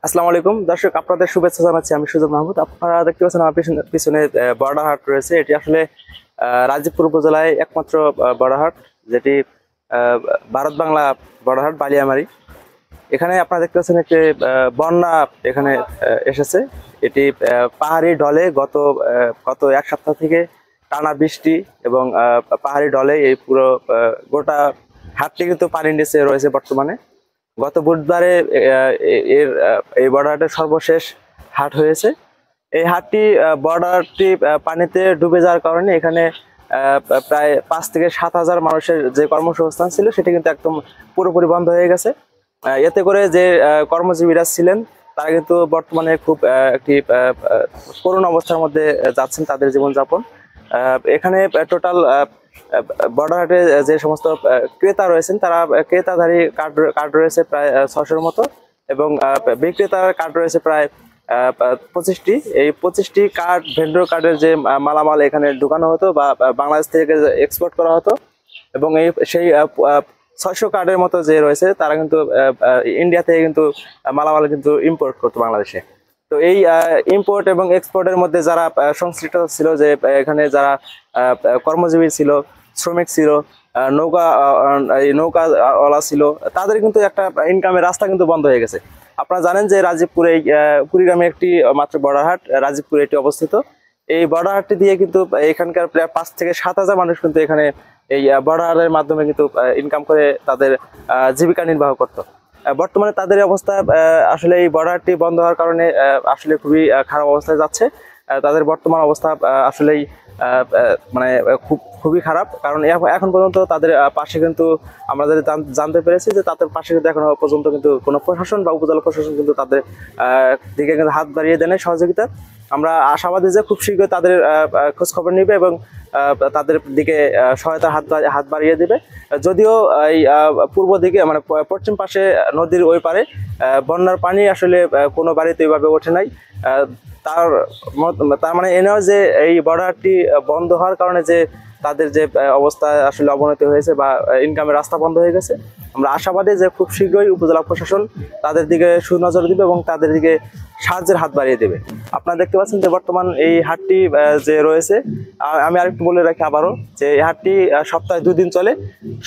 আসসালামু আলাইকুম দর্শক, আপনাদের শুভেচ্ছা জানাচ্ছি। আমি সুযোগ মাহমুদ। আপনারা দেখতে পাচ্ছেন আমার পিছনে বর্ডার হাট রয়েছে। এটি আসলে রাজীবপুর উপজেলায় একমাত্র বর্ডার হাট, যেটি ভারত বাংলা বর্ডার হাট বালিয়ামারি। এখানে আপনারা দেখতে পাচ্ছেন একটি বন্যা এখানে এসেছে। এটি পাহাড়ি ঢলে গত এক সপ্তাহ থেকে টানা বৃষ্টি এবং পাহাড়ি ঢলে এই পুরো গোটা হাটটি কিন্তু পানির নিচে রয়েছে বর্তমানে। গত বুধবারে এই বর্ডারটির সর্বশেষ হাট হয়েছে। এই হাটটি বর্ডারটি পানিতে ডুবে যাওয়ার কারণে এখানে প্রায় 5 থেকে 7 হাজার মানুষের যে কর্মসংস্থান ছিল সেটি কিন্তু একদম পুরোপুরি বন্ধ হয়ে গেছে। এতে করে যে কর্মজীবীরা ছিলেন তারা কিন্তু বর্তমানে খুব একটি করুণ অবস্থার মধ্যে যাচ্ছেন তাদের জীবনযাপন। এখানে টোটাল বর্ডার হাটে যে সমস্ত ক্রেতা রয়েছেন তারা ক্রেতাধারী কার্ড রয়েছে প্রায় 600-র মতো, এবং বিক্রেতার কার্ড রয়েছে প্রায় 25টি। এই 25টি কার্ড ভেন্ডর কার্ডের যে মালামাল এখানে ঢুকানো হতো বা বাংলাদেশ থেকে এক্সপোর্ট করা হতো, এবং সেই 600 কার্ডের মতো যে রয়েছে তারা কিন্তু ইন্ডিয়া থেকে কিন্তু মালামাল কিন্তু ইম্পোর্ট করতো বাংলাদেশে। তো এই ইম্পোর্ট এবং এক্সপোর্টের মধ্যে যারা সংশ্লিষ্ট ছিল, যে এখানে যারা কর্মজীবী ছিল, শ্রমিক ছিল, নৌকাওয়ালা ছিল, তাদের কিন্তু একটা ইনকামের রাস্তা কিন্তু বন্ধ হয়ে গেছে। আপনারা জানেন যে রাজীবপুরে কুড়িগ্রামে একটি মাত্র বর্ডার হাট রাজীবপুরে এটি অবস্থিত। এই বর্ডার হাটটি দিয়ে কিন্তু এখানকার প্রায় 5 থেকে 7 হাজার মানুষ কিন্তু এখানে এই বর্ডার হাটের মাধ্যমে কিন্তু ইনকাম করে তাদের জীবিকা নির্বাহ করত। বর্তমানে তাদের অবস্থা আসলে এই বর্ডারটি বন্ধ হওয়ার কারণে আসলে খুবই খারাপ অবস্থায় যাচ্ছে। তাদের বর্তমান অবস্থা আসলেই মানে খুবই খারাপ, কারণ এখন পর্যন্ত তাদের পাশে কিন্তু আমরা জানতে পেরেছি যে তাদের পাশে কিন্তু এখনো পর্যন্ত কিন্তু কোনো প্রশাসন বা উপজেলা প্রশাসন কিন্তু তাদের দিকে কিন্তু হাত বাড়িয়ে দেয় সহযোগিতা। আমরা আশাবাদী যে খুব শীঘ্রই তাদের খোঁজ খবর নিবে এবং তাদের দিকে সহায়তার হাত বাড়িয়ে দিবে। যদিও এই পূর্ব দিকে মানে পশ্চিম পাশে নদীর ওই পারে বন্যার পানি আসলে কোনো বাড়িতে এইভাবে ওঠে নাই। তার মানে এ নয় যে এই বর্ডারটি বন্ধ হওয়ার কারণে যে তাদের যে অবস্থা আসলে অবনতি হয়েছে বা ইনকামের রাস্তা বন্ধ হয়ে গেছে। আমরা আশাবাদী যে খুব শীঘ্রই উপজেলা প্রশাসন তাদের দিকে সুনজর দিবে এবং তাদের দিকে সাহায্যের হাত বাড়িয়ে দেবে। আপনারা দেখতে পাচ্ছেন যে বর্তমান এই হাটটি যে রয়েছে, আমি আরেকটু বলে রাখি আবারও যে এই হাটটি সপ্তাহে 2 দিন চলে,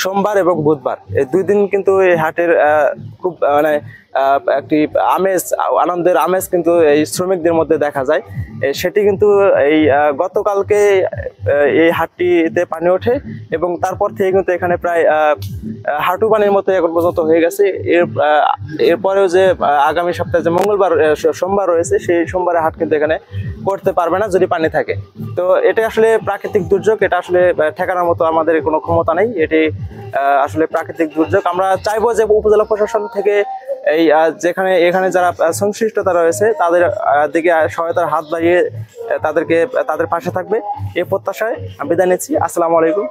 সোমবার এবং বুধবার। এই 2 দিন কিন্তু এই হাটের খুব মানে একটি আনন্দের আমেজ কিন্তু এই শ্রমিকদের মধ্যে দেখা যায়। সেটি কিন্তু এই গতকালকে এই হাটটিতে পানি ওঠে এবং তারপর থেকে কিন্তু এখানে প্রায় হাঁটু পানির মতো এখন পর্যন্ত হয়ে গেছে। এরপরেও যে আগামী সপ্তাহে যে সোমবার রয়েছে, সেই সোমবারে হাট কিন্তু এখানে করতে পারবে না যদি পানি থাকে। তো এটা আসলে প্রাকৃতিক দুর্যোগ, এটা আসলে ঠেকানোর মতো আমাদের কোনো ক্ষমতা নেই। এটি আসলে প্রাকৃতিক দুর্যোগ। আমরা চাইবো যে উপজেলা প্রশাসন থেকে এই এখানে যারা সংশ্লিষ্টতা রয়েছে তাদের দিকে সহায়তার হাত বাড়িয়ে তাদের পাশে থাকবে এই প্রত্যাশায় বিদায় নিচ্ছি। আসসালামু আলাইকুম।